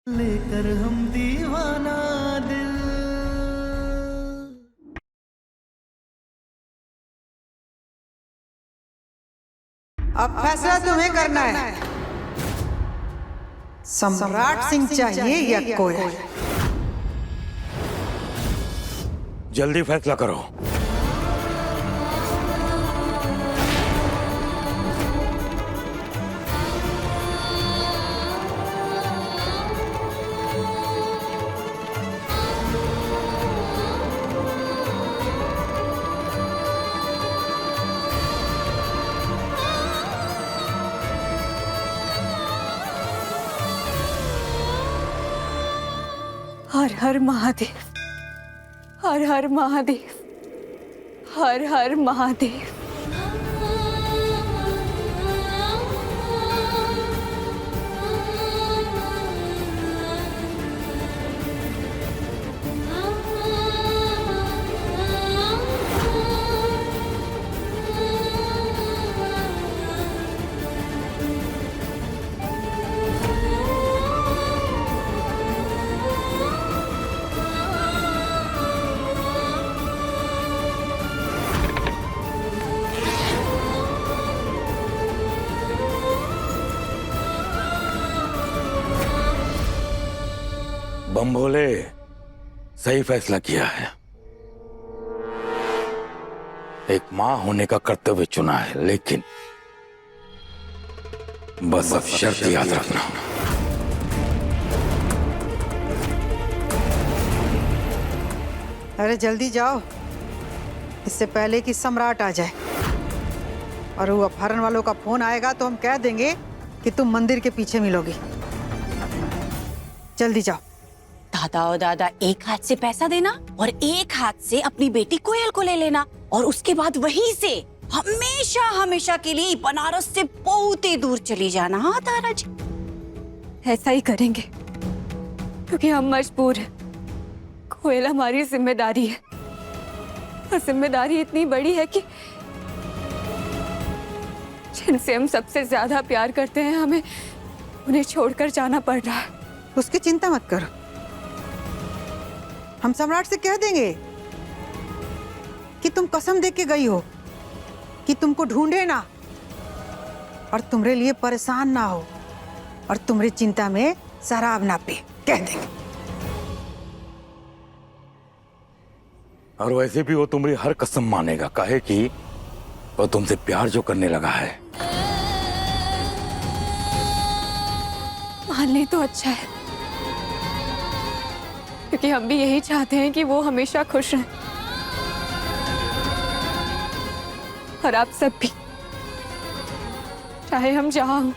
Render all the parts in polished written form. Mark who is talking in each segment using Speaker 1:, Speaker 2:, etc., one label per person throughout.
Speaker 1: लेकर हम दीवाना दिल।
Speaker 2: अब फैसला तुम्हें करना है, सम्राट सिंह चाहिए या कोयल?
Speaker 3: जल्दी फैसला करो।
Speaker 4: हर हर महादेव, हर हर महादेव, हर हर महादेव।
Speaker 3: बम भोले, सही फैसला किया है। एक मां होने का कर्तव्य चुना है, लेकिन बस अब शर्त याद रखना।
Speaker 2: अरे जल्दी जाओ, इससे पहले कि सम्राट आ जाए और वो अपहरण वालों का फोन आएगा तो हम कह देंगे कि तुम मंदिर के पीछे मिलोगी। जल्दी जाओ।
Speaker 5: दादा और दादा, एक हाथ से पैसा देना और एक हाथ से अपनी बेटी कोयल को ले लेना, और उसके बाद वहीं से हमेशा हमेशा के लिए बनारस से बहुत ही दूर चली जाना। हाँ तारा जी,
Speaker 4: ऐसा ही करेंगे क्योंकि हम मजबूर हैं। कोयल हमारी जिम्मेदारी है, और जिम्मेदारी इतनी बड़ी है कि जिनसे हम सबसे ज्यादा प्यार करते हैं, हमें उन्हें छोड़कर जाना पड़ रहा है।
Speaker 2: उसकी चिंता मत करो, हम सम्राट से कह देंगे कि तुम कसम दे के गई हो कि तुमको ढूंढे ना और तुम्हारे लिए परेशान ना हो और तुम्हारी चिंता में शराब ना पी, कह देंगे।
Speaker 3: और वैसे भी वो तुम्हारी हर कसम मानेगा, काहे कि वो तुमसे प्यार जो करने लगा है।
Speaker 4: मान ले तो अच्छा है, क्योंकि हम भी यही चाहते हैं कि वो हमेशा खुश रहें, और आप सब भी, चाहे हम जहां हों।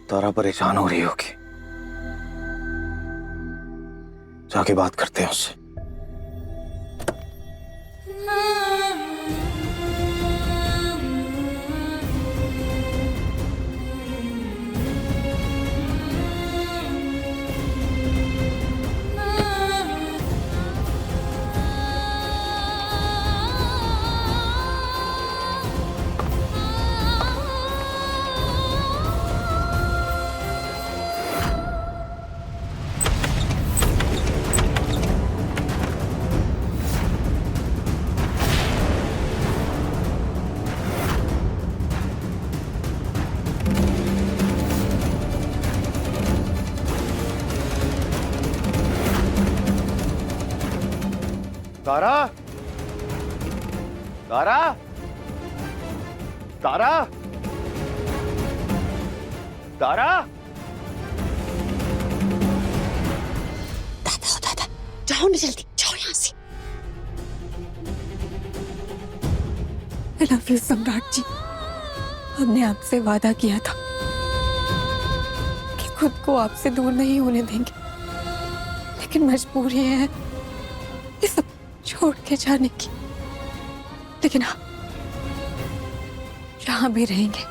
Speaker 3: तारा परेशान हो रही होगी, जाके बात करते हैं उससे।
Speaker 6: तारा, तारा, तारा, तारा।
Speaker 5: दादा और दादा, जाओ ना जल्दी, जाओ यहाँ से।
Speaker 4: I love you, सम्राट जी। हमने आपसे वादा किया था कि खुद को आपसे दूर नहीं होने देंगे, लेकिन मजबूरी है ये सब छोड़ के जाने की। लेकिन हाँ, जहां भी रहेंगे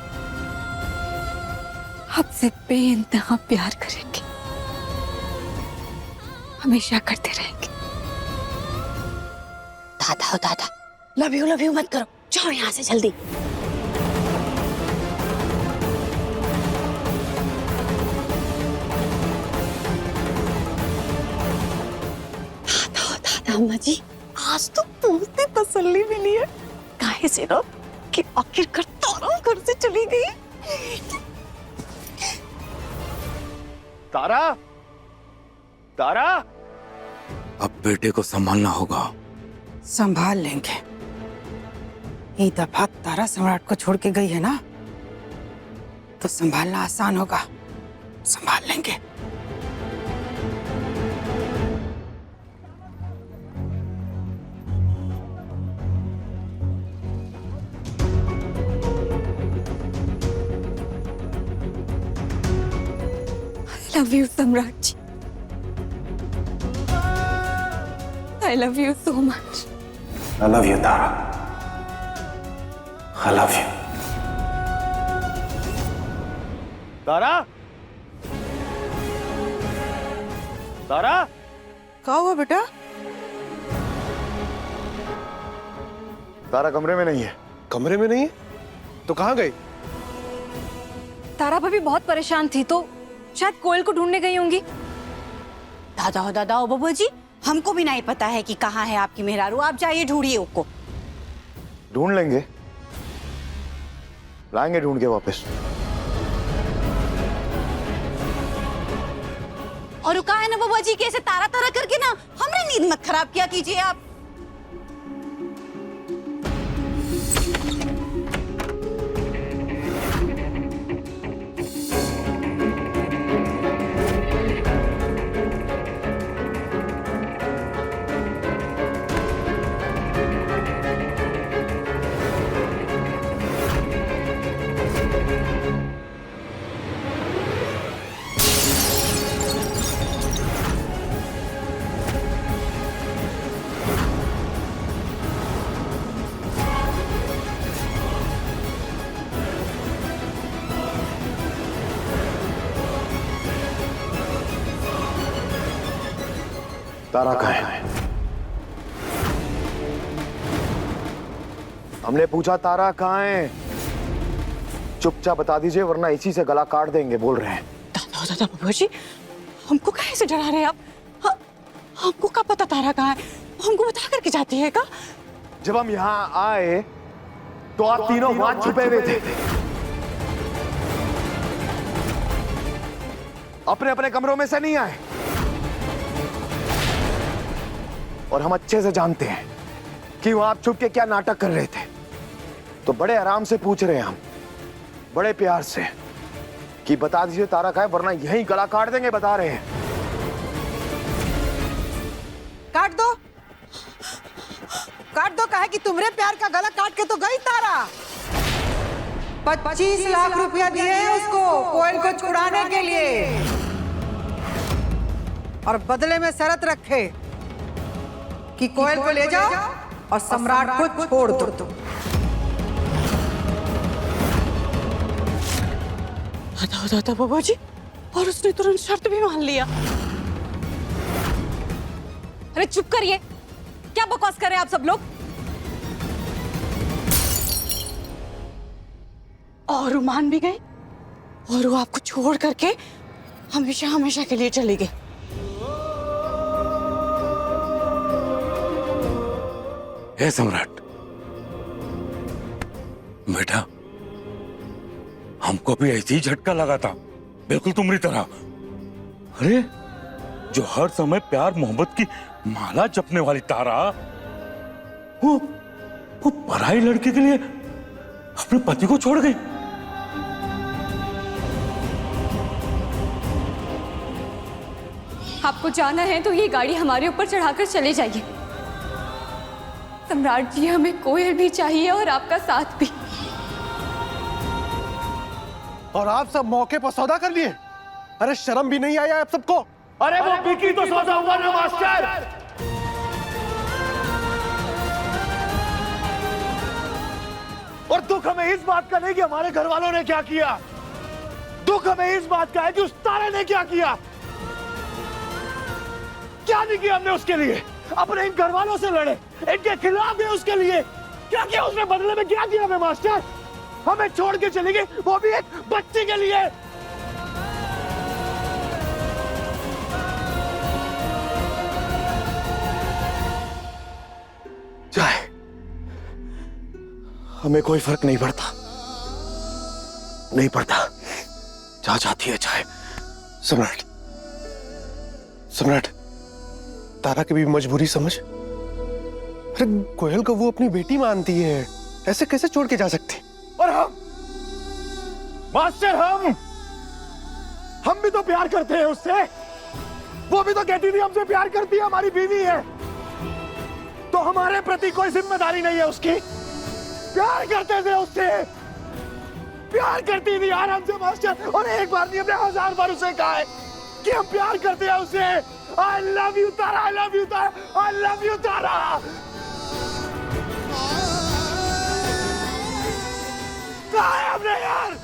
Speaker 4: आपसे बेइंतहा प्यार करेंगे। हमेशा करते रहेंगे।
Speaker 5: दादा, दादा, लव यू मत करो, जाओ यहाँ से जल्दी। दादा अम्मा जी, आज तो पूरी तसल्ली मिली है। काहे से ना कि आखिरकार तारा घर से चली गई।
Speaker 3: तारा, तारा, अब बेटे को संभालना होगा।
Speaker 2: संभाल लेंगे। एक दफा तारा सम्राट को छोड़ के गई है ना, तो संभालना आसान होगा। संभाल लेंगे।
Speaker 4: Love you Samrat ji, I love you so much.
Speaker 6: I love you, Tara. I love you.
Speaker 3: Tara, Tara,
Speaker 2: क्या हुआ बेटा?
Speaker 6: तारा कमरे में नहीं है।
Speaker 7: कमरे में नहीं है तो कहाँ गई?
Speaker 4: तारा भाभी बहुत परेशान थी तो शायद कोयल को ढूंढने गई होंगी।
Speaker 5: दादा ओ बबुआ जी, हमको भी नहीं पता है कि कहाँ है आपकी मेहरारू। आप जाइए ढूंढिए उसको।
Speaker 6: ढूंढ लेंगे, लाएंगे ढूंढ के वापस।
Speaker 5: और रुका है ना बबुआ जी, कैसे तारा तारा करके ना हमने नींद मत खराब किया कीजिए आप।
Speaker 6: तारा कहाँ है? हमने पूछा तारा कहाँ है? चुपचाप बता दीजिए वरना इसी से गला काट देंगे। बोल रहे हैं।
Speaker 5: दादा बबुआ जी, हमको काहे से डरा रहे हैं आप? हमको क्या पता तारा कहाँ है? हमको बता करके जाती है का?
Speaker 6: जब हम यहाँ आए तो आप तीनों वहां छुपे हुए थे। अपने अपने कमरों में से नहीं आए। और हम अच्छे से जानते हैं कि वहां आप छुप के क्या नाटक कर रहे थे। तो बड़े आराम से पूछ रहे हैं हम, बड़े प्यार से, कि बता दीजिए तारा कहाँ है वरना यहीं गला काट देंगे। बता रहे हैं।
Speaker 2: काट दो, काट दो। काहे कि तुम्हारे प्यार का गला काट के तो गई तारा। 25 लाख रुपया दिए हैं उसको कोयल को छुड़ाने के लिए, और बदले में शर्त रखे कि कोयल को ले जाओ और सम्राट को छोड़ दो।
Speaker 5: दादा बाबा जी, और उसने तुरंत शर्त भी मान लिया। अरे चुप करिए, क्या बकवास कर रहे हैं आप सब लोग? और वो मान भी गए और वो आपको छोड़ करके हमेशा हमेशा के लिए चली गई।
Speaker 3: हे सम्राट, बेटा हमको भी ऐसे ही झटका लगा था, बिल्कुल तुम्हारी तरह। अरे जो हर समय प्यार मोहब्बत की माला जपने वाली तारा, वो पराई लड़की के लिए अपने पति को छोड़ गई।
Speaker 4: आपको जाना है तो ये गाड़ी हमारे ऊपर चढ़ाकर चले जाइए। सम्राट जी, हमें कोयल भी चाहिए और आपका साथ भी।
Speaker 7: और आप सब मौके पर सौदा कर लिए? अरे शर्म भी नहीं आया आप सबको?
Speaker 3: अरे वो बिकी तो सौदा हुआ ना मास्टर।
Speaker 6: और दुख हमें इस बात का नहीं कि हमारे घर वालों ने क्या किया, दुख हमें इस बात का है कि उस तारे ने क्या किया। क्या नहीं किया हमने उसके लिए? अपने इन घर वालों से लड़े, इनके खिलाफ गए उसके लिए। क्या किया उसने? बदले में क्या दिया हमें मास्टर? हमें छोड़ के चली गई, वो भी एक बच्ची के लिए। चाहे हमें कोई फर्क नहीं पड़ता, नहीं पड़ता। जहां जाती है चाहे। सम्राट, सम्राट,
Speaker 7: तारा की भी मजबूरी समझ। अरे कोयल को वो अपनी बेटी मानती है, ऐसे कैसे छोड़ के जा सकती?
Speaker 6: और हम मास्टर, हम भी तो प्यार करते हैं उससे। वो भी तो कहती थी हमसे प्यार करती है, हमारी बीवी है। तो हमारे प्रति कोई जिम्मेदारी नहीं है उसकी? प्यार करते थे उससे, प्यार करती थी यार हमसे मास्टर। और एक बार नहीं, हमने 1000 बार उसे कहा है कि हम प्यार करते हैं उससे। I love you Tara, I love you Tara, I love you Tara. कहा है हमने यार?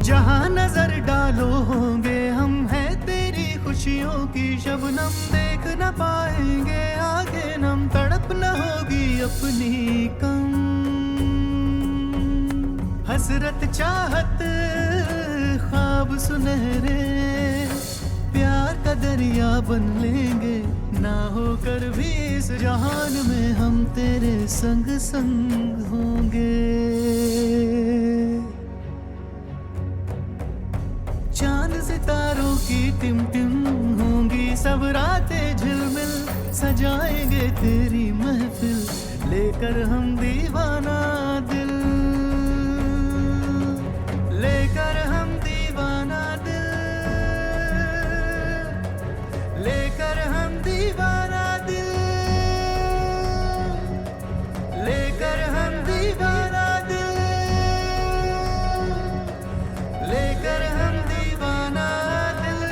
Speaker 1: जहाँ नजर डालो होंगे हम, हैं तेरी खुशियों की शबनम। देख न पाएंगे आगे नम, तड़प न होगी अपनी कम। हसरत चाहत ख्वाब सुनहरे, प्यार का दरिया बन लेंगे। ना होकर भी इस जहान में हम तेरे संग संग होंगे। चांद सितारों की टिम-टिम होंगी सब रातें झिलमिल। सजाएंगे तेरी महफिल, लेकर हम दीवाना दिल। लेकर हम दीवाना दिल, लेकर हम दीवाना दिल, लेकर हम दीवाना दिल, लेकर हम दीवाना दिल,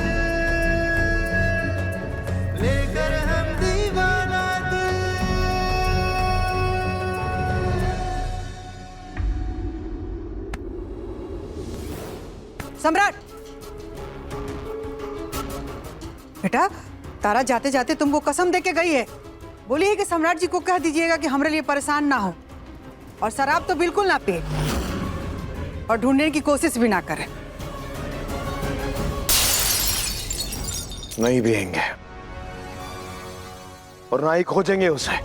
Speaker 1: लेकर हम दीवाना दिल।
Speaker 2: सम्राट, बेटा, तारा जाते जाते तुमको कसम दे के गई है। बोली है कि सम्राट जी को कह दीजिएगा कि हमारे लिए परेशान ना हो, और शराब तो बिल्कुल ना पिए, और ढूंढने की कोशिश भी ना करे।
Speaker 6: नहीं पिएंगे और ना ही खोजेंगे उसे।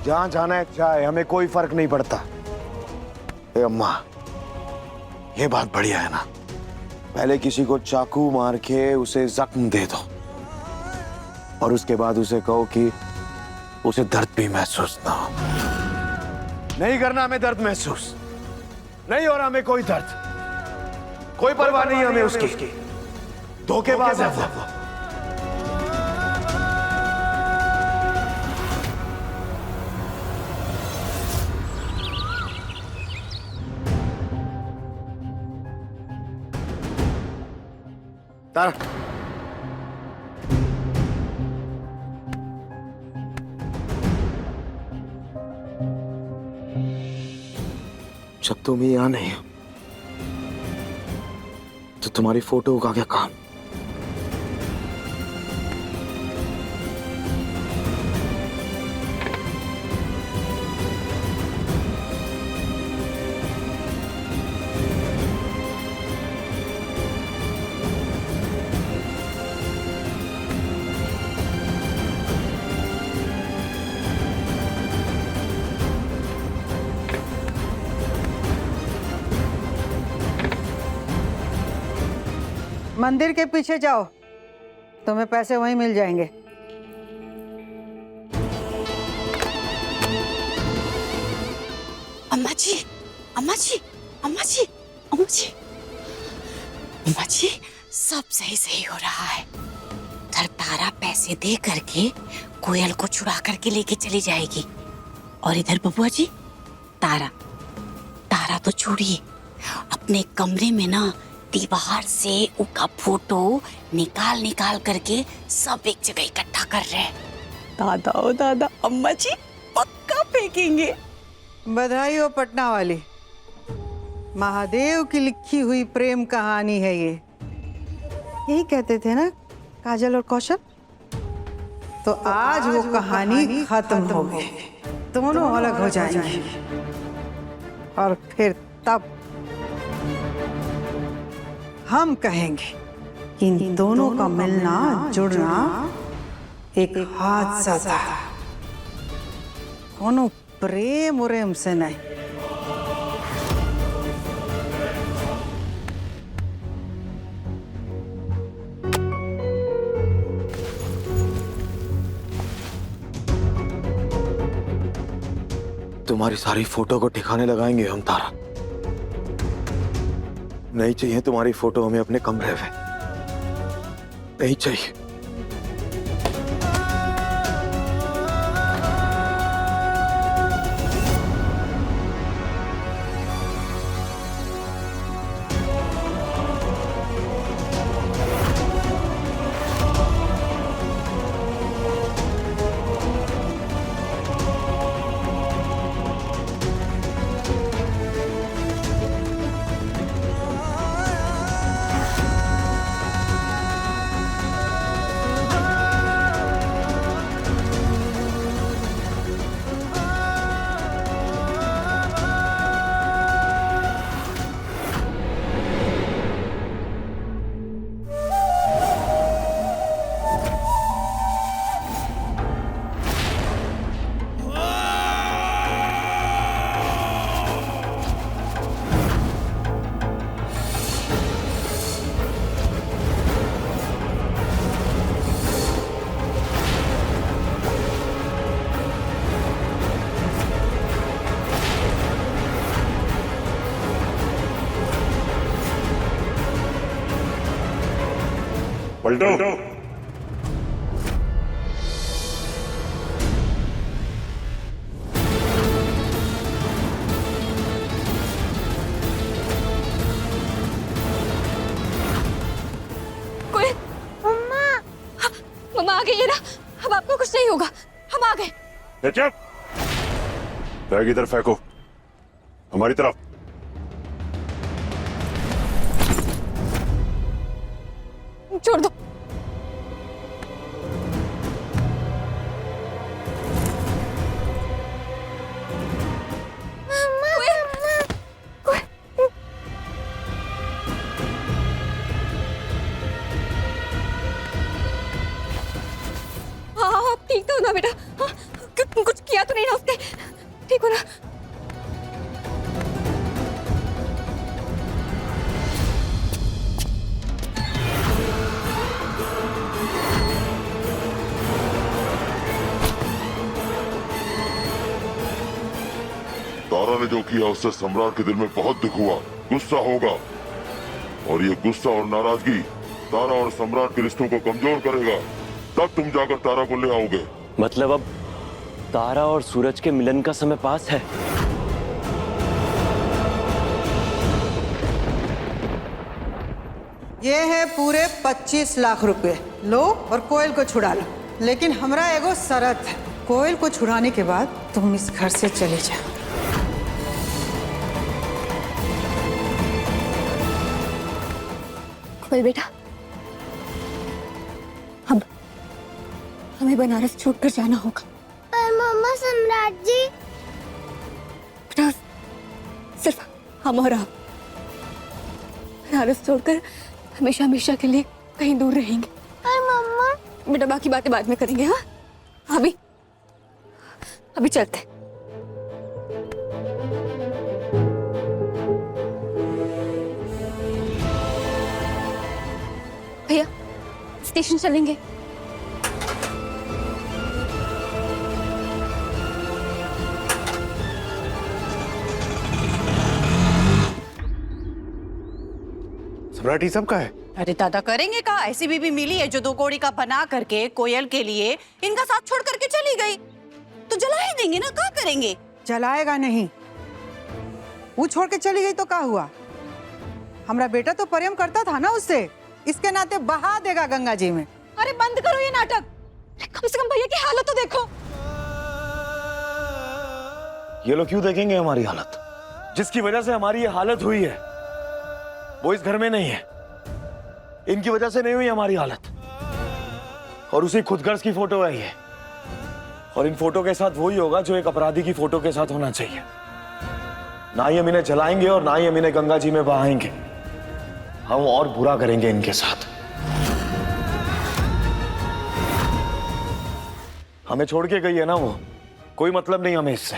Speaker 6: जहां जाना है जाए, हमें कोई फर्क नहीं पड़ता। ए अम्मा, ये बात बढ़िया है ना? पहले किसी को चाकू मार के उसे जख्म दे दो, और उसके बाद उसे कहो कि उसे दर्द भी महसूस ना हो। नहीं करना हमें दर्द महसूस, नहीं हो रहा हमें कोई दर्द, कोई परवाह नहीं हमें उसकी। धोखेबाज है वो। तारा, जब तुम यहाँ नहीं हो तो तुम्हारी फोटो का क्या काम?
Speaker 2: मंदिर के पीछे जाओ, तुम्हें पैसे वहीं मिल जाएंगे।
Speaker 5: जी, अम्मा जी, अम्मा जी, अम्मा जी, अम्मा जी, सब सही सही हो रहा है। उधर तारा पैसे दे करके कोयल को छुड़ा करके लेके चली जाएगी, और इधर बबुआ जी, तारा तो छोड़िए, अपने कमरे में ना दीवार से उसका फोटो निकाल करके सब एक जगह इकट्ठा कर रहे हैं। दादा ओ दादा, अम्मा जी पक्का फेंकेंगे।
Speaker 2: बधाई हो पटना वाली, महादेव की लिखी हुई प्रेम कहानी है ये। यही कहते थे ना काजल और कौशल। तो आज वो कहानी खत्म हो गई, दोनों अलग हो जाएंगे, और फिर तब हम कहेंगे कि इन दोनों का मिलना जुड़ना एक हादसा था, कोनो प्रेम उरेम से नहीं।
Speaker 6: तुम्हारी सारी फोटो को ठिकाने लगाएंगे हम तारा। नहीं चाहिए तुम्हारी फोटो हमें अपने कमरे में, नहीं चाहिए।
Speaker 3: पलटो।
Speaker 4: कोई मम्मा आ गई है ना, अब आपको कुछ नहीं होगा, हम आ गए।
Speaker 3: चुप, बैग इधर फेंको, हमारी तरफ।
Speaker 4: छोड़ दो। हाँ, ठीक तो हो ना बेटा? हाँ, कुछ किया तो नहीं ना उसने? ठीक हो ना?
Speaker 8: तारा ने जो किया उससे सम्राट के दिल में बहुत दुख हुआ, गुस्सा होगा, और ये गुस्सा और नाराजगी तारा और सम्राट के रिश्तों को कमजोर करेगा। तब तुम जाकर तारा को ले आओगे।
Speaker 9: मतलब अब तारा और सूरज के मिलन का समय पास है?
Speaker 2: ये है पूरे 25 लाख रुपए, लो और कोयल को छुड़ा लो। लेकिन हमरा एगो शर्त है, कोयल को छुड़ाने के बाद तुम इस घर से चले जाओ।
Speaker 4: कोयल बेटा, अब हमें बनारस छोड़कर जाना होगा।
Speaker 10: पर मम्मा, सम्राट जी।
Speaker 4: बेटा, सिर्फ हम और आप बनारस छोड़कर हमेशा हमेशा के लिए कहीं दूर रहेंगे।
Speaker 10: पर मम्मा।
Speaker 4: बेटा, बाकी बातें बाद में करेंगे। हाँ, अभी चलते। भैया, स्टेशन चलेंगे।
Speaker 7: सम्राट ये सब का है?
Speaker 5: अरे दादा करेंगे का, ऐसी बीबी मिली है जो 2 कौड़ी का बना करके कोयल के लिए इनका साथ छोड़ करके चली गई, तो जला ही देंगे ना, क्या करेंगे?
Speaker 2: जलाएगा नहीं। वो छोड़ के चली गई तो क्या हुआ? हमारा बेटा तो प्रेम करता था ना उससे, इसके नाते बहा देगा गंगा जी में।
Speaker 4: अरे बंद करो ये नाटक, कम से कम भैया की हालत तो देखो।
Speaker 6: ये लोग क्यों देखेंगे हमारी हालत? जिसकी वजह से हमारी ये हालत हुई है वो इस घर में नहीं है। इनकी वजह से नहीं हुई हमारी हालत। और उसी खुदगर्ज की फोटो है ये, और इन फोटो के साथ वही होगा जो एक अपराधी की फोटो के साथ होना चाहिए। ना ही हम इन्हें जलाएंगे और ना ही हम इन्हें गंगा जी में बहाएंगे। हम और बुरा करेंगे इनके साथ। हमें छोड़ के गई है ना वो, कोई मतलब नहीं हमें इससे।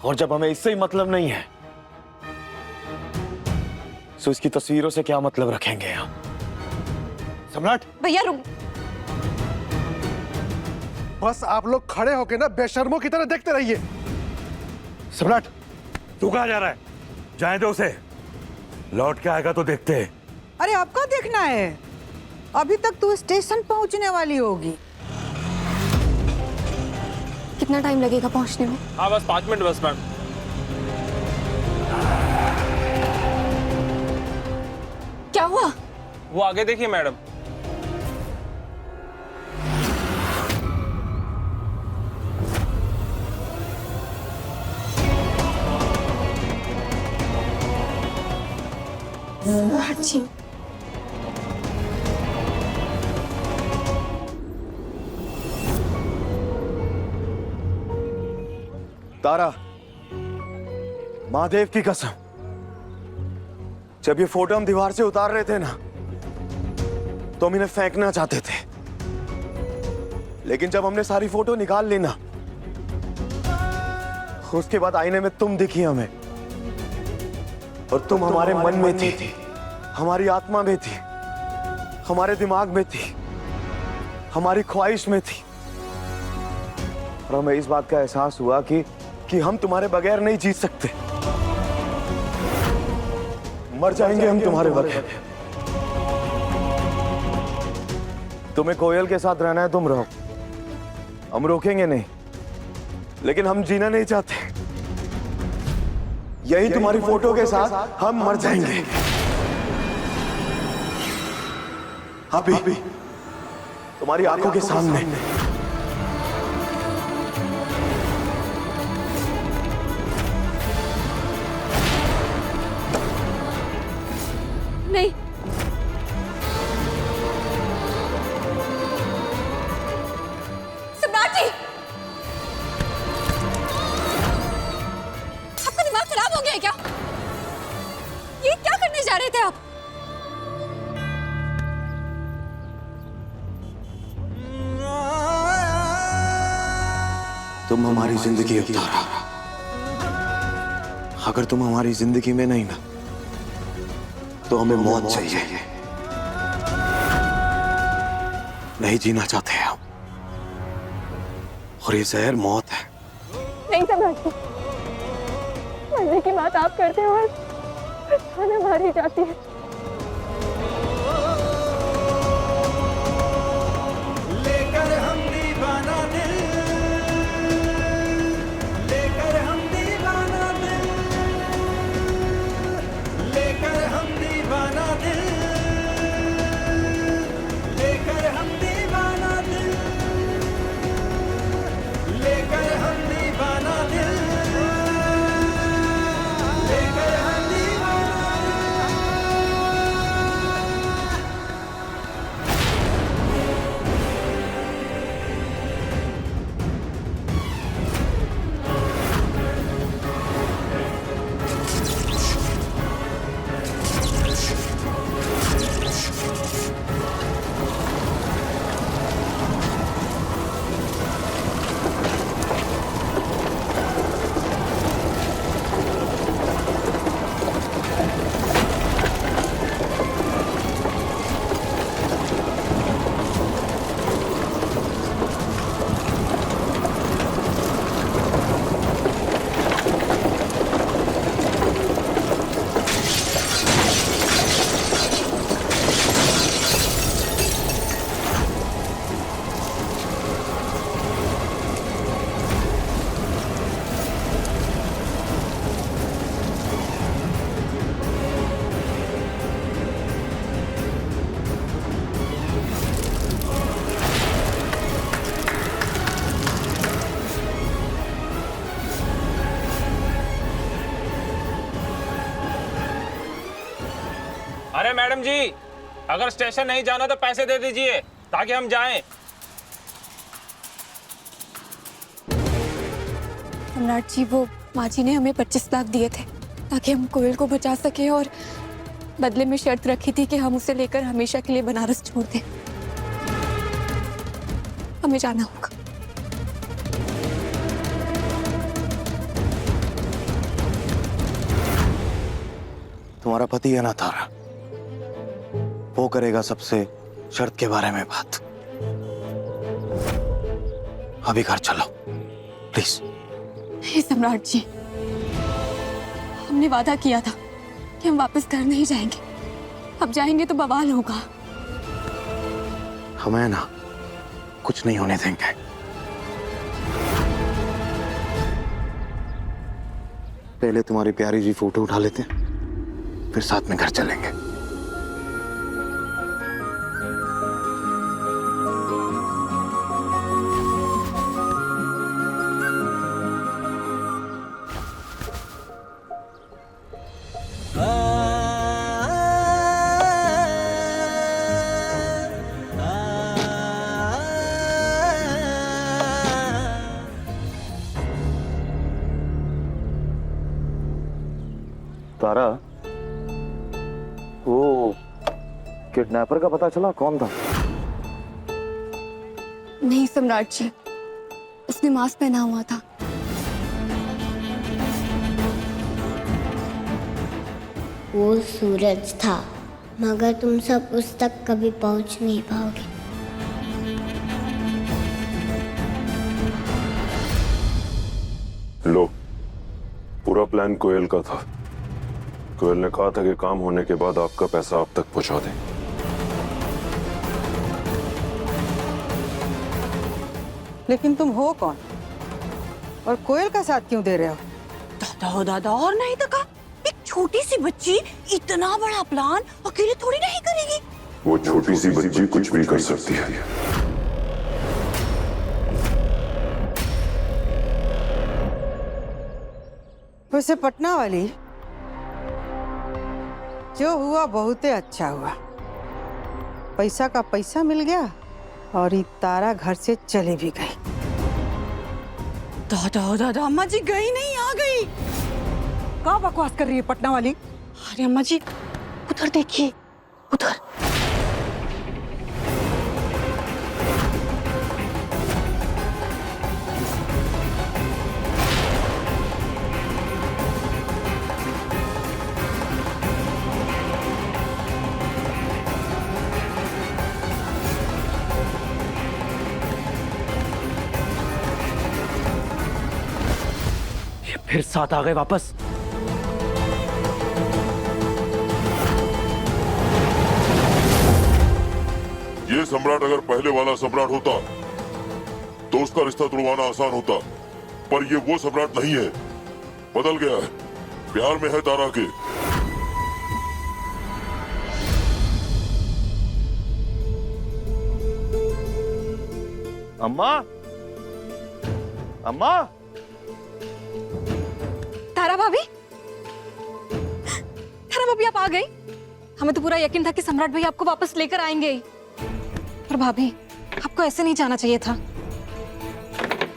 Speaker 6: और जब हमें इससे ही मतलब नहीं है तो इसकी तस्वीरों से क्या मतलब रखेंगे हम?
Speaker 7: सम्राट
Speaker 4: भैया रुक,
Speaker 7: बस आप लोग खड़े होके ना बेशर्मों की तरह देखते रहिए। सम्राट
Speaker 3: तू कहाँ जा रहा है? जाए दो उसे, लौट के आएगा तो देखते हैं।
Speaker 2: अरे आपका देखना है, अभी तक तू स्टेशन पहुंचने वाली होगी।
Speaker 4: कितना टाइम लगेगा पहुंचने में?
Speaker 11: हाँ बस 5 मिनट बस मैम।
Speaker 4: क्या हुआ?
Speaker 11: वो आगे देखिए मैडम।
Speaker 4: अच्छी
Speaker 6: तारा, महादेव की कसम, जब ये फोटो हम दीवार से उतार रहे थे ना तो हम इन्हें फेंकना चाहते थे, लेकिन जब हमने सारी फोटो निकाल ली ना उसके बाद आईने में तुम दिखी हमें, और तुम हमारे मन में थी, हमारी आत्मा में थी, हमारे दिमाग में थी, हमारी ख्वाहिश में थी। और हमें इस बात का एहसास हुआ कि हम तुम्हारे बगैर नहीं जी सकते। मर जाएंगे हम तुम्हारे बगैर। तुम्हें कोयल के साथ रहना है, तुम रहो, हम रोकेंगे नहीं, लेकिन हम जीना नहीं चाहते। यही तुम्हारी फोटो के साथ हम मर जाएंगे। अभी तुम्हारी आंखों के सामने।
Speaker 4: नहीं, सम्राट जी, आपका दिमाग खराब हो गया है क्या? ये क्या करने जा रहे थे आप?
Speaker 6: तुम हमारी जिंदगी हो तारा। अगर तुम हमारी जिंदगी में नहीं ना तो हमें मौत चाहिए। नहीं जीना चाहते हम, और ये जहर मौत है।
Speaker 4: नहीं सम्राट जी, मरने की बात आप करते हो और खाना मारी जाती है।
Speaker 1: लेकर हम दीवाना दिल, लेकर हम दीवाना दिल, लेकर हम दीवाना दिल, लेकर हम दीवाना दिल, लेकर हम दीवाना दिल, लेकर हम दीवाना
Speaker 11: मैडम जी, अगर स्टेशन नहीं जाना तो पैसे दे दीजिए ताकि हम जाएं।
Speaker 4: सम्राट जी, वो माँ जी ने हमें 25 लाख दिए थे ताकि हम कोयल को बचा सके, और बदले में शर्त रखी थी कि हम उसे लेकर हमेशा के लिए बनारस छोड़ दें। हमें जाना होगा।
Speaker 6: तुम्हारा पति है ना तारा, वो करेगा सबसे शर्त के बारे में बात। अभी घर चलो प्लीज।
Speaker 4: हे सम्राट जी, हमने वादा किया था कि हम वापस घर नहीं जाएंगे। अब जाएंगे तो बवाल होगा।
Speaker 6: हमें ना कुछ नहीं होने देंगे। पहले तुम्हारी प्यारी जी फोटो उठा लेते हैं, फिर साथ में घर चलेंगे। तारा, वो किडनैपर का पता चला कौन था?
Speaker 4: नहीं सम्राट जी, उसने मास्क पहना हुआ था।
Speaker 10: वो सूरज था, मगर तुम सब उस तक कभी पहुंच नहीं पाओगे।
Speaker 8: लो, पूरा प्लान कोयल का था। कोयल ने कहा था कि काम होने के बाद आपका पैसा आप तक पहुंचा दें।
Speaker 2: लेकिन तुम हो कौन और कोयल का साथ क्यों दे रहे हो?
Speaker 5: दादा हो दादा, और नहीं तो का, एक छोटी सी बच्ची इतना बड़ा प्लान अकेले थोड़ी नहीं करेगी।
Speaker 8: वो छोटी सी बच्ची कुछ भी कर सकती है।
Speaker 2: वैसे पटना वाली, जो हुआ बहुते अच्छा हुआ। पैसा का पैसा मिल गया और ये तारा घर से चली भी गई।
Speaker 5: दादा हो दादा, अम्मा जी गई नहीं, आ गई।
Speaker 2: क्या बकवास कर रही है पटना वाली?
Speaker 5: अरे अम्मा जी, उधर देखिए, उधर।
Speaker 9: फिर साथ आ गए वापस।
Speaker 8: ये सम्राट अगर पहले वाला सम्राट होता तो उसका रिश्ता तुड़वाना आसान होता, पर ये वो सम्राट नहीं है। बदल गया है, प्यार में है तारा के।
Speaker 6: अम्मा, अम्मा,
Speaker 4: तारा भाभी, तारा भाभी आप आ गई। हमें तो पूरा यकीन था कि सम्राट भाई आपको वापस लेकर आएंगे ही। पर भाभी, आपको ऐसे नहीं जाना चाहिए था।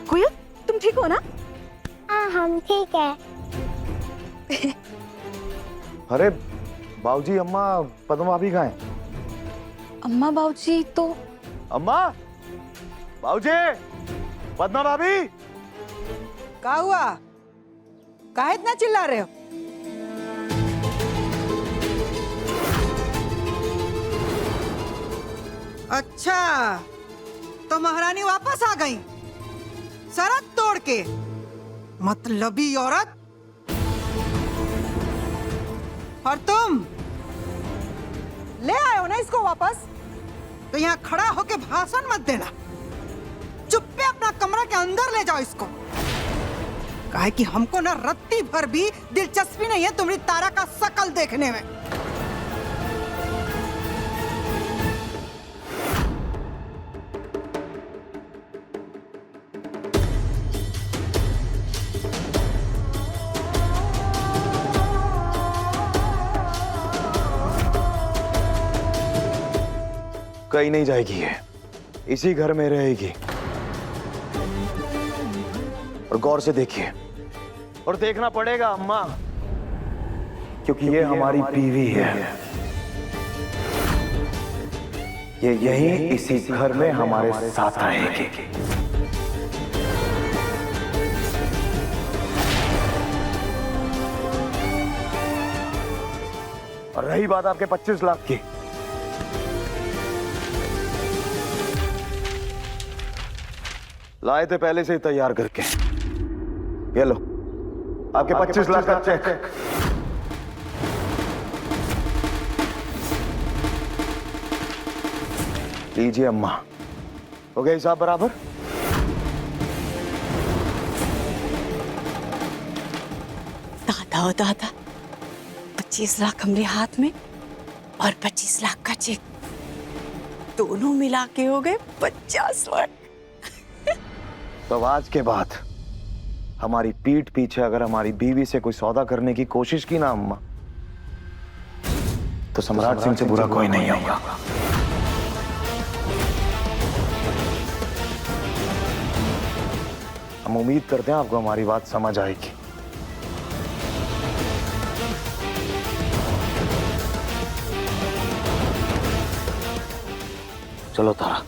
Speaker 4: कोयल, तुम ठीक हो ना?
Speaker 10: हाँ, हम ठीक है।
Speaker 6: अरे बाबूजी, अम्मा, पद्मा भाभी कहाँ हैं?
Speaker 4: अम्मा बाबूजी तो
Speaker 6: अम्मा, बाबूजी, पद्मा भाभी।
Speaker 2: क्या हुआ? काहे इतना चिल्ला रहे हो? अच्छा, तो महारानी वापस आ गई शरत तोड़ के। मतलबी औरत। और तुम ले आए हो ना इसको वापस, तो यहाँ खड़ा होके भाषण मत देना। चुप्पे अपना कमरा के अंदर ले जाओ इसको। काहे कि हमको ना रत्ती भर भी दिलचस्पी नहीं है तुम्हारी तारा का शकल देखने में।
Speaker 6: कहीं नहीं जाएगी, ये इसी घर में रहेगी। और गौर से देखिए, और देखना पड़ेगा अम्मा, क्योंकि ये हमारी बीवी है। ये यहीं इसी घर में हमारे साथ रहेगी। और रही बात आपके 25 लाख की, लाए थे पहले से ही तैयार करके। ये लो आपके 25 लाख का चेक। लीजिए अम्मा, हो गया हिसाब बराबर?
Speaker 5: दादा ओ दादा, 25 लाख हमरे हाथ में और 25 लाख का चेक, दोनों मिला के हो गए 50 लाख।
Speaker 6: तो आज के बाद हमारी पीठ पीछे अगर हमारी बीवी से कोई सौदा करने की कोशिश की ना अम्मा, तो सम्राट सिंह से बुरा कोई नहीं होगा। हम उम्मीद करते हैं आपको हमारी बात समझ आएगी। चलो तारा।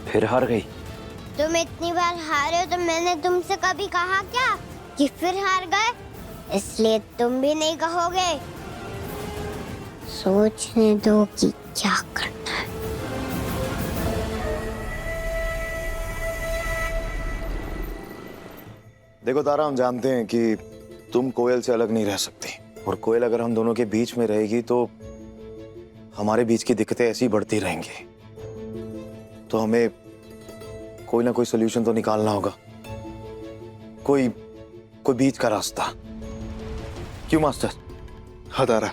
Speaker 9: फिर हार गई।
Speaker 10: तुम इतनी बार हारे हो तो मैंने तुमसे कभी कहा क्या कि फिर हार गए? इसलिए तुम भी नहीं कहोगे। सोचने दो कि क्या करना है।
Speaker 6: देखो तारा, हम जानते हैं कि तुम कोयल से अलग नहीं रह सकती, और कोयल अगर हम दोनों के बीच में रहेगी तो हमारे बीच की दिक्कतें ऐसी बढ़ती रहेंगी। तो हमें कोई ना कोई सोल्यूशन तो निकालना होगा, कोई बीच का रास्ता। क्यों मास्टर?
Speaker 7: हाँ तारा,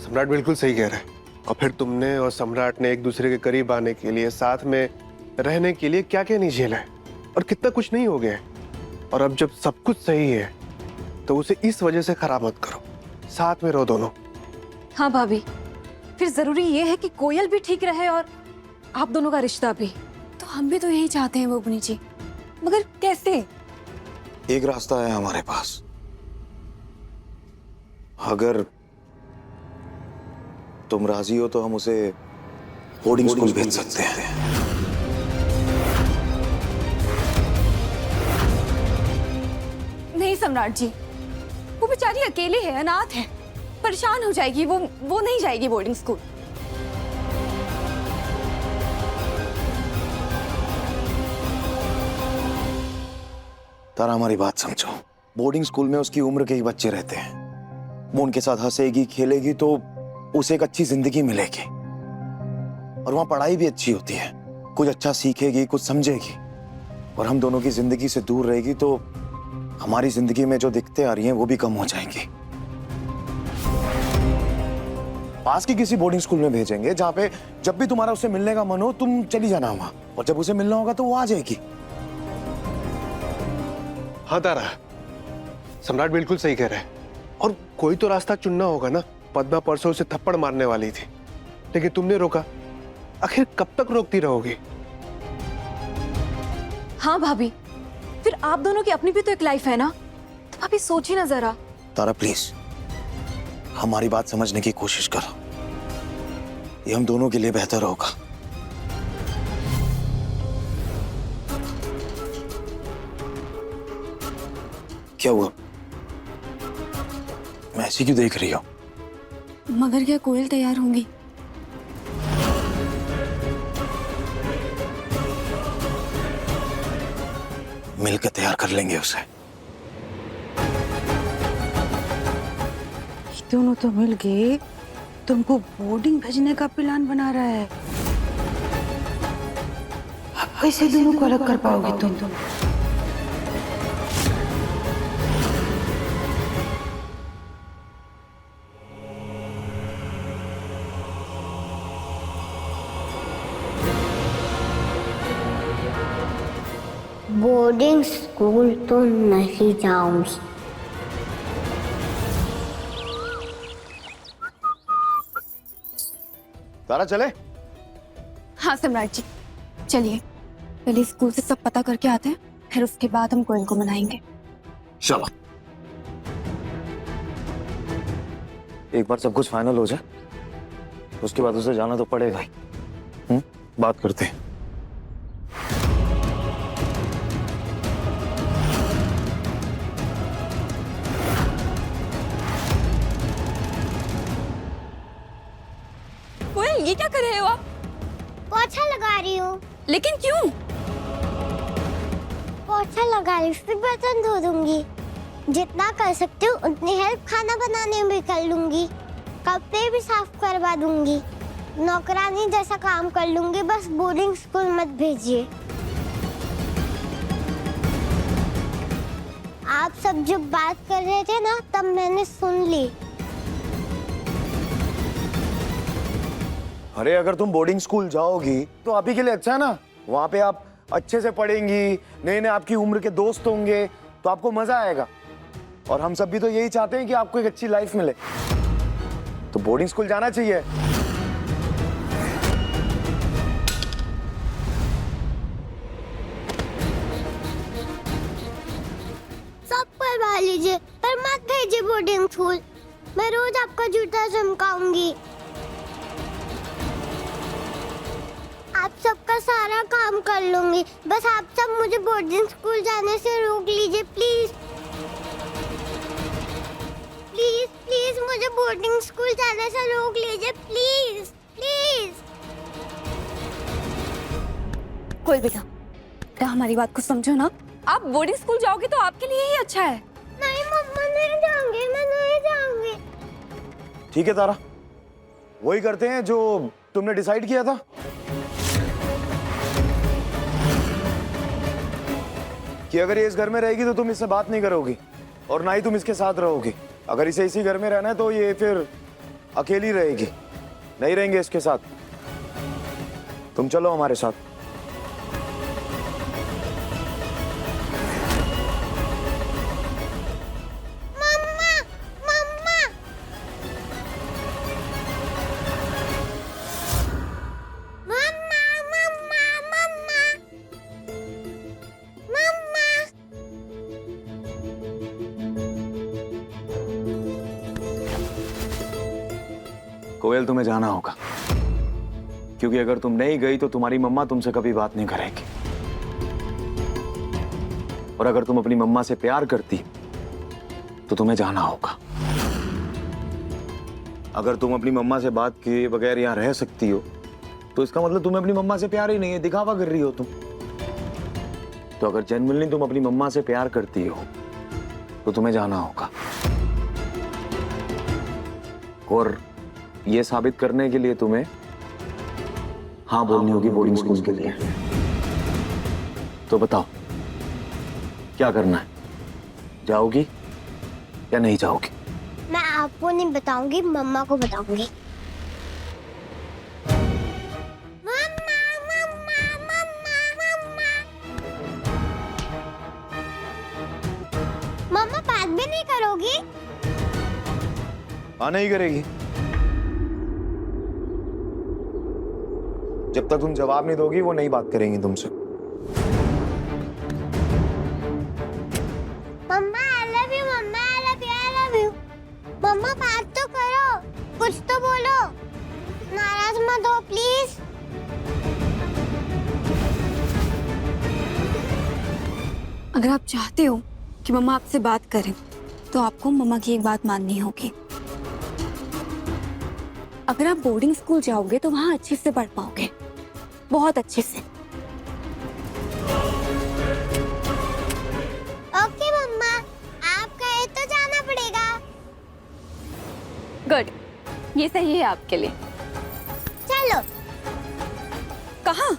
Speaker 7: सम्राट बिल्कुल सही कह रहा है। और फिर तुमने और सम्राट ने एक दूसरे के करीब आने के लिए, साथ में रहने के लिए क्या क्या नहीं झेला है, और कितना कुछ नहीं हो गया है। और अब जब सब कुछ सही है तो उसे इस वजह से खराब मत करो, साथ में रहो दोनों।
Speaker 4: हाँ भाभी, फिर जरूरी ये है कि कोयल भी ठीक रहे और आप दोनों का रिश्ता भी।
Speaker 5: तो हम भी तो यही चाहते हैं बोबनी जी, मगर कैसे?
Speaker 6: एक रास्ता है हमारे पास। अगर तुम राजी हो तो हम उसे बोर्डिंग स्कूल भेज सकते हैं।
Speaker 5: नहीं सम्राट जी, वो बेचारी अकेली है, अनाथ है, परेशान हो जाएगी। वो नहीं जाएगी बोर्डिंग स्कूल।
Speaker 6: तारा, हमारी बात समझो। बोर्डिंग स्कूल में उसकी उम्र के ही बच्चे रहते हैं। वो उनके साथ हंसेगी, खेलेगी तो उसे एक अच्छी जिंदगी मिलेगी। और वहां पढ़ाई भी अच्छी होती है, कुछ अच्छा सीखेगी, कुछ समझेगी। और हम दोनों की जिंदगी से दूर रहेगी तो हमारी जिंदगी में जो दिक्कतें आ रही हैं वो भी कम हो जाएंगी। पास की किसी बोर्डिंग स्कूल में भेजेंगे जहां पे जब भी तुम्हारा उससे मिलने का मन हो तुम चली जाना वहां, और जब उसे मिलना होगा तो वो आ जाएगी।
Speaker 7: हाँ तारा, सम्राट बिल्कुल सही कह रहा है। और कोई तो रास्ता चुनना होगा ना। पद्मा परसों उसे थप्पड़ मारने वाली थी, लेकिन तुमने रोका। आखिर कब तक रोकती रहोगी?
Speaker 4: हाँ भाभी, फिर आप दोनों की अपनी भी तो एक लाइफ है ना, तो भाभी सोचिए ना जरा।
Speaker 6: तारा प्लीज, हमारी बात समझने की कोशिश करो, ये हम दोनों के लिए बेहतर होगा। क्या हुआ? मैं ऐसी क्यों देख रही हो?
Speaker 5: मगर क्या कोयल तैयार होंगी?
Speaker 6: मिलकर तैयार कर लेंगे उसे।
Speaker 2: दोनों तो मिल के तुमको बोर्डिंग भेजने का प्लान बना रहा है। अब कैसे दोनों को अलग कर पाओगे तुम?
Speaker 10: बोर्डिंग स्कूल तो नहीं जाऊंगी।
Speaker 6: तारा चले?
Speaker 5: हाँ सम्राट जी, चलिए पहले स्कूल से सब पता करके आते हैं, फिर उसके बाद हम कोयल को मनाएंगे।
Speaker 6: चलो।
Speaker 9: एक बार सब कुछ फाइनल हो जाए उसके बाद उसे जाना तो पड़ेगा ही। बात करते हैं।
Speaker 5: कोयल ये क्या कर रहे हो आप?
Speaker 10: पोछा लगा रही हूँ।
Speaker 5: लेकिन क्यों?
Speaker 10: पोछा लगा रही फिर बर्तन धो दूंगी। जितना कर सकती हूँ उतनी हेल्प खाना बनाने में भी कर लूंगी। कपड़े भी साफ करवा दूंगी। नौकरानी जैसा काम कर लूंगी। बस बोर्डिंग स्कूल मत भेजिए। आप सब जब बात कर रहे थे ना तब मैंने सुन ली।
Speaker 6: अरे अगर तुम बोर्डिंग स्कूल जाओगी तो आप ही के लिए अच्छा है ना। वहां पे आप अच्छे से पढ़ेंगी, नए नए आपकी उम्र के दोस्त होंगे, तो आपको मजा आएगा। और हम सब भी तो यही चाहते हैं कि आपको एक अच्छी लाइफ मिले, तो बोर्डिंग स्कूल जाना चाहिए।
Speaker 10: सब करवा लीजिए पर मत भेजिए बोर्डिंग स्कूल। मैं रोज आपका जूता चमकाऊंगी। आप सबका सारा काम कर लूंगी। बस आप सब मुझे बोर्डिंग स्कूल जाने से रोक लीजिए प्लीज। प्लीज प्लीज मुझे बोर्डिंग स्कूल जाने से रोक लीजिए प्लीज प्लीज।
Speaker 5: कोयल बेटा, क्या हमारी बात को समझो ना। आप बोर्डिंग स्कूल जाओगे तो आपके लिए ही अच्छा है।
Speaker 10: नहीं मम्मा नहीं जाऊंगी, मैं नहीं जाऊंगी।
Speaker 6: ठीक है तारा, वही करते हैं जो तुमने डिसाइड किया था कि अगर ये इस घर में रहेगी तो तुम इससे बात नहीं करोगी और ना ही तुम इसके साथ रहोगी। अगर इसे इसी घर में रहना है तो ये फिर अकेली रहेगी, नहीं रहेंगे इसके साथ। तुम चलो हमारे साथ।
Speaker 10: मम्मा मम्मा मम्मा मम्मा मम्मा मम्मा।
Speaker 9: कोयल तुम्हें जाना होगा, क्योंकि अगर तुम नहीं गई तो तुम्हारी मम्मा तुमसे कभी बात नहीं करेगी। और अगर तुम अपनी मम्मा से प्यार करती तो तुम्हें जाना होगा। अगर तुम अपनी मम्मा से बात किए बगैर यहाँ रह सकती हो तो इसका मतलब तुम्हें अपनी मम्मा से प्यार ही नहीं है, दिखावा कर रही हो तुम। तो अगर जेन्युइनली तुम अपनी मम्मा से प्यार करती हो तो तुम्हें जाना होगा। और ये साबित करने के लिए तुम्हें हाँ बोलनी होगी बोर्डिंग स्कूल के लिए। तो बताओ क्या करना है, जाओगी या नहीं जाओगी?
Speaker 10: मैं आपको नहीं बताऊंगी, मम्मा को बताऊंगी। मम्मा मम्मा मम्मा मम्मा। मम्मा बात भी नहीं करोगी?
Speaker 6: हाँ नहीं करेगी। जब तक तुम जवाब नहीं दोगी वो नहीं बात करेंगी तुमसे।
Speaker 10: मम्मा आई लव यू, मम्मा I love you, I love you. मम्मा बात तो करो, कुछ तो बोलो। नाराज मत हो प्लीज।
Speaker 5: अगर आप चाहते हो कि मम्मा आपसे बात करें तो आपको मम्मा की एक बात माननी होगी। अगर आप बोर्डिंग स्कूल जाओगे तो वहां अच्छे से पढ़ पाओगे, बहुत अच्छे से।
Speaker 10: ओके मम्मा, आप कहे तो जाना पड़ेगा।
Speaker 5: ये सही है आपके लिए।
Speaker 10: चलो।
Speaker 5: कहाँ?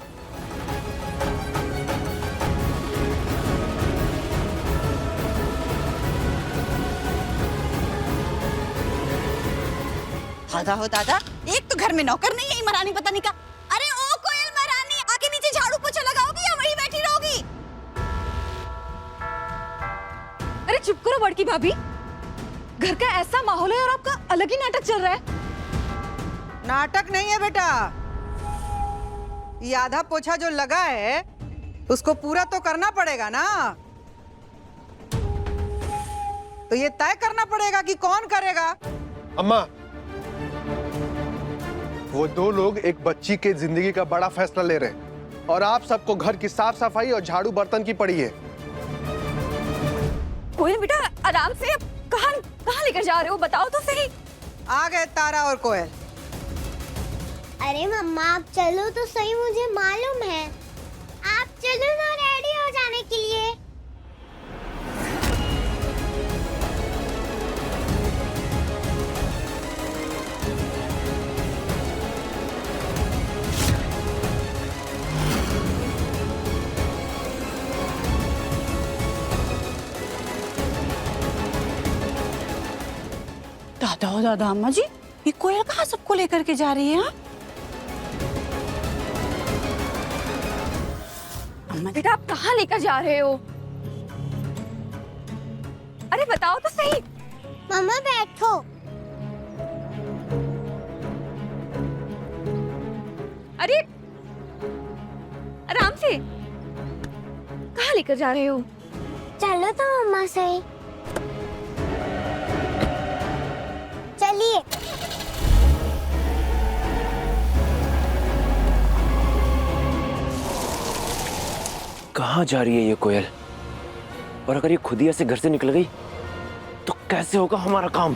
Speaker 5: दादा हो दादा, एक तो घर में नौकर नहीं है, महारानी पता नहीं का। अरे ओ कोयल महारानी, आके नीचे झाड़ू पोछा लगाओगी या वहीं बैठी रहोगी?
Speaker 4: अरे चुप करो बड़की भाभी, घर का ऐसा माहौल है और आपका अलग ही नाटक चल रहा है।
Speaker 2: नाटक नहीं है बेटा, ये आधा पोछा जो लगा है उसको पूरा तो करना पड़ेगा ना। तो ये तय करना पड़ेगा कि कौन करेगा।
Speaker 7: अम्मा, वो दो लोग एक बच्ची के जिंदगी का बड़ा फैसला ले रहे हैं और आप सबको घर की साफ सफाई और झाड़ू बर्तन की पड़ी है।
Speaker 5: कोयल बेटा आराम से, कहाँ कहाँ लेकर जा रहे हो बताओ तो सही।
Speaker 2: आ गए तारा और कोयल।
Speaker 10: अरे मम्मा आप चलो तो सही, मुझे मालूम है। आप चलो ना रेडी हो जाने के लिए।
Speaker 5: दादा हो दादा, अम्मा जी ये कोयल कहाँ सबको लेकर के जा रही है? हाँ? अम्मा बेटा आप कहाँ लेकर जा रहे हो? अरे बताओ तो सही।
Speaker 10: मम्मा बैठो।
Speaker 5: अरे आराम से, कहाँ लेकर जा रहे हो?
Speaker 10: चलो तो मम्मा से। चलिए।
Speaker 9: कहाँ जा रही है ये कोयल? और अगर ये खुद ही ऐसे घर से निकल गई तो कैसे होगा हमारा काम?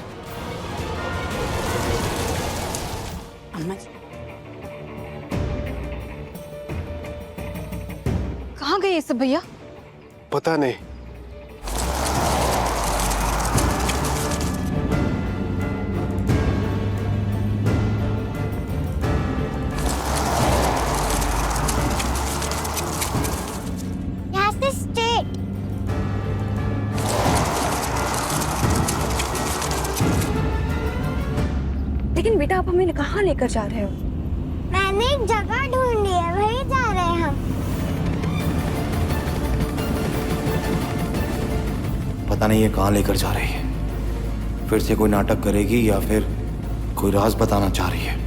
Speaker 5: अम्मा जी
Speaker 4: कहाँ गए ये सब भैया?
Speaker 7: पता नहीं।
Speaker 10: यहाँ से स्ट्रेट।
Speaker 5: लेकिन बेटा आप हमें कहाँ लेकर जा रहे हो?
Speaker 10: मैंने एक जगह ढूंढी है, वहीं जा रहे हैं हम।
Speaker 12: पता नहीं ये कहाँ लेकर जा रही है। फिर से कोई नाटक करेगी या फिर कोई राज बताना चाह रही है।